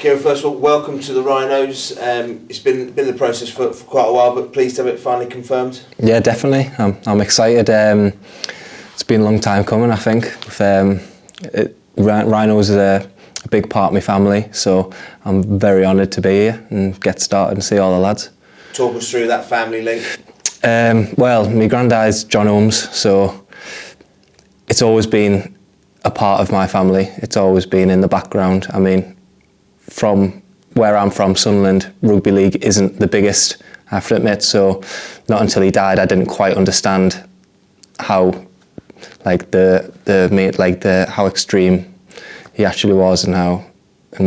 Keiran, first of all, welcome to the Rhinos. It's been the process for quite a while, but pleased to have it finally confirmed. Yeah, definitely. I'm excited. It's been a long time coming, I think. Rhinos is a big part of my family, so I'm very honoured to be here and get started and see all the lads. Talk us through that family link. Well, my granddad is John Holmes, so it's always been a part of my family. It's always been in the background. I mean, from where I'm from, Sunderland, rugby league isn't the biggest, I have to admit, so not until he died I didn't quite understand how how extreme he actually was and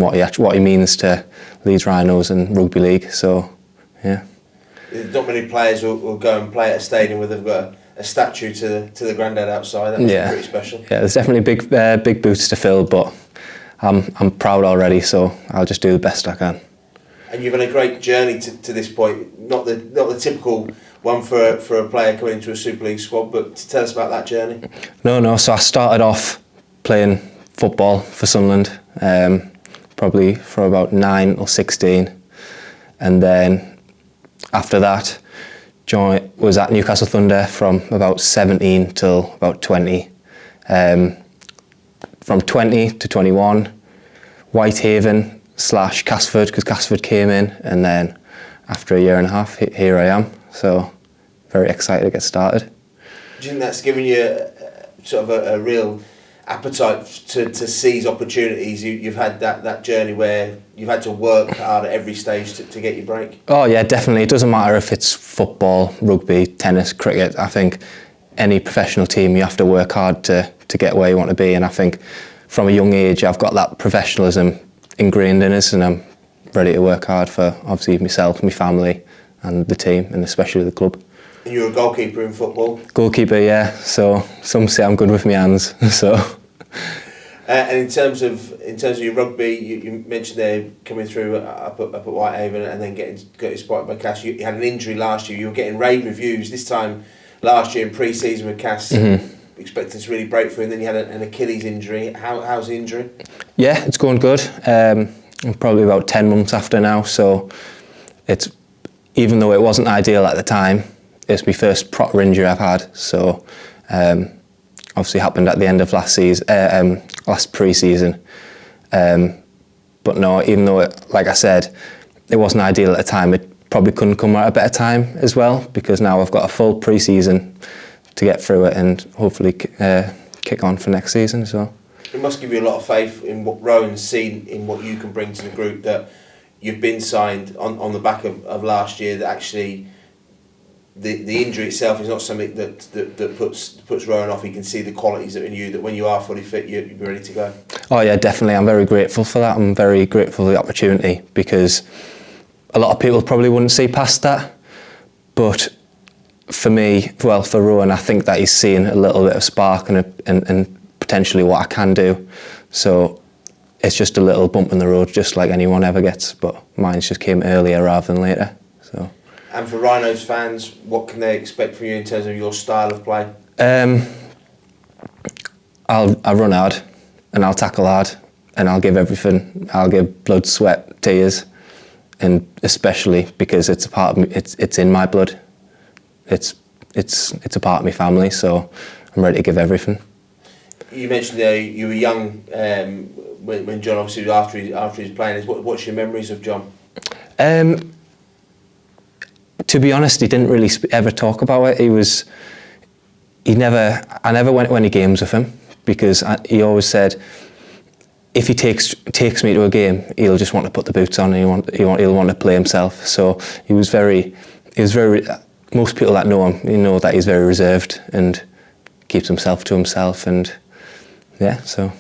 what he means to Leeds Rhinos and rugby league. So yeah. There's not many players will go and play at a stadium where they've got a statue to the Grandad outside. That must be pretty special. Yeah, there's definitely big boots to fill, but I'm proud already, so I'll just do the best I can. And you've had a great journey to this point. Not the typical one for a player coming into a Super League squad, but tell us about that journey. No. So I started off playing football for Sunderland, probably for about 9 or 16, and then after that, was at Newcastle Thunder from about 17 till about 20. From 20 to 21, Whitehaven / Casford, because Casford came in, and then after a year and a half, here I am. So very excited to get started. Do you think that's given you sort of a real appetite to seize opportunities? You've had that journey where you've had to work hard at every stage to get your break? Oh yeah, definitely. It doesn't matter if it's football, rugby, tennis, cricket. I think any professional team, you have to work hard to get where you want to be, and I think from a young age I've got that professionalism ingrained in us, and I'm ready to work hard for obviously myself, my family and the team, and especially the club. And you're a goalkeeper in football? Goalkeeper, yeah, so some say I'm good with my hands. So and in terms of your rugby, you mentioned there coming through up at Whitehaven and then getting spotted by Cass. You had an injury last year. You were getting rave reviews this time last year in pre-season with Cass, expecting to really break through, and then you had an Achilles injury. How's the injury? Yeah, it's going good. I'm probably about 10 months after now, so it's, even though it wasn't ideal at the time, it's my first proper injury I've had. So obviously happened at the end of last pre-season. But no, even though like I said, it wasn't ideal at the time, it probably couldn't come at a better time as well, because now I've got a full pre-season to get through it and hopefully kick on for next season. So it must give you a lot of faith in what Rowans seen in what you can bring to the group, that you've been signed on the back of last year, that actually the injury itself is not something that puts Rowan off. He can see the qualities that in you, that when you are fully fit, you'll be ready to go. Oh yeah, definitely. I'm very grateful for that. I'm very grateful for the opportunity, because a lot of people probably wouldn't see past that. But for me, well, for Rowan, I think that he's seen a little bit of spark and potentially what I can do. So it's just a little bump in the road, just like anyone ever gets, but mine just came earlier rather than later. So. And for Rhinos fans, what can they expect from you in terms of your style of play? I'll run hard, and I'll tackle hard, and I'll give everything. I'll give blood, sweat, tears, and especially because it's a part of me. It's in my blood. It's a part of my family, so I'm ready to give everything. You mentioned you were young when John, obviously after he was playing. What's your memories of John? To be honest, he didn't really ever talk about it. I never went to any games with him, because he always said if he takes me to a game, he'll just want to put the boots on and he'll want to play himself. So he was very. Most people that know him, you know that he's very reserved and keeps himself to himself, and yeah. So.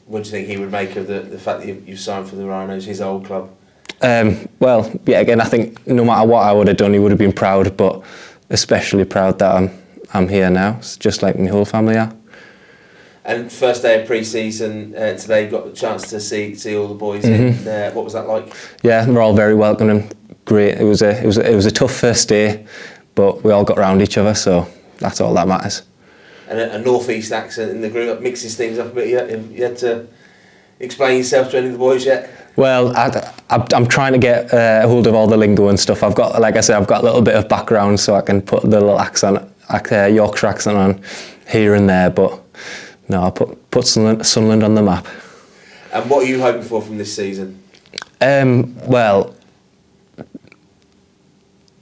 What do you think he would make of the fact that you've signed for the Rhinos, his old club? Well, yeah, again, I think no matter what I would have done, he would have been proud, but especially proud that I'm here now. It's just like my whole family are. And first day of pre-season today, you got the chance to see all the boys in there. What was that like? Yeah, we're all very welcoming. Great. It was a tough first day, but we all got around each other, so that's all that matters. And a north-east accent in the group mixes things up a bit. You had to explain yourself to any of the boys yet? Well, I'm trying to get hold of all the lingo and stuff. I've got, like I said, I've got a little bit of background, so I can put the little accent, Yorkshire accent on here and there. But no, I'll put Sunderland on the map. And what are you hoping for from this season? Well,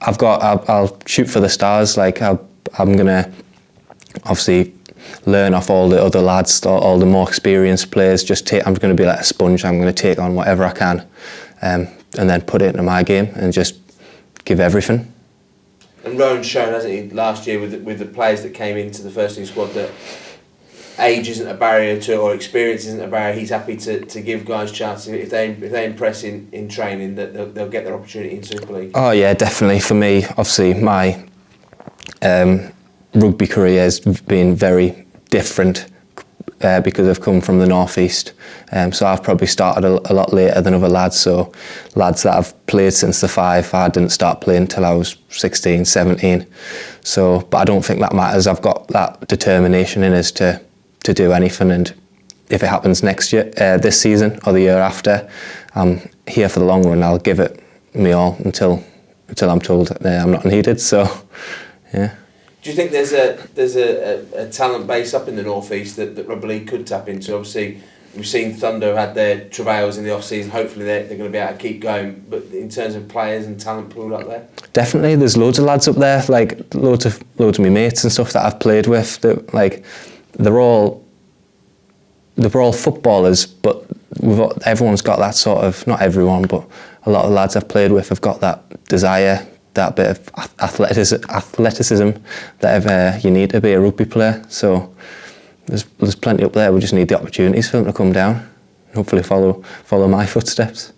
I'll shoot for the stars. Like I'm gonna obviously learn off all the other lads, all the more experienced players. I'm going to be like a sponge. I'm going to take on whatever I can, and then put it into my game and just give everything. And Rowan's shown, hasn't he, last year with the players that came into the first team squad, that age isn't a barrier to, or experience isn't a barrier. He's happy to give guys chances if they impress in training, that they'll get their opportunity in Super League. Oh yeah, definitely. For me, obviously my rugby career has been very different because I've come from the northeast, so I've probably started a lot later than other lads. So lads that I've played since the 5, I didn't start playing until I was 16, 17. So, but I don't think that matters. I've got that determination in us to do anything, and if it happens next year, this season or the year after, I'm here for the long run. I'll give it me all until I'm told I'm not needed. So, yeah. Do you think there's a talent base up in the northeast that rugby league could tap into? Obviously, we've seen Thunder had their travails in the off season. Hopefully, they're going to be able to keep going. But in terms of players and talent pool up there, definitely, there's loads of lads up there. Like loads of my mates and stuff that I've played with. That like they're all footballers, but everyone's got that sort of, not everyone, but a lot of lads I've played with have got that desire, that bit of athleticism that you need to be a rugby player. So there's plenty up there. We just need the opportunities for them to come down and hopefully follow my footsteps.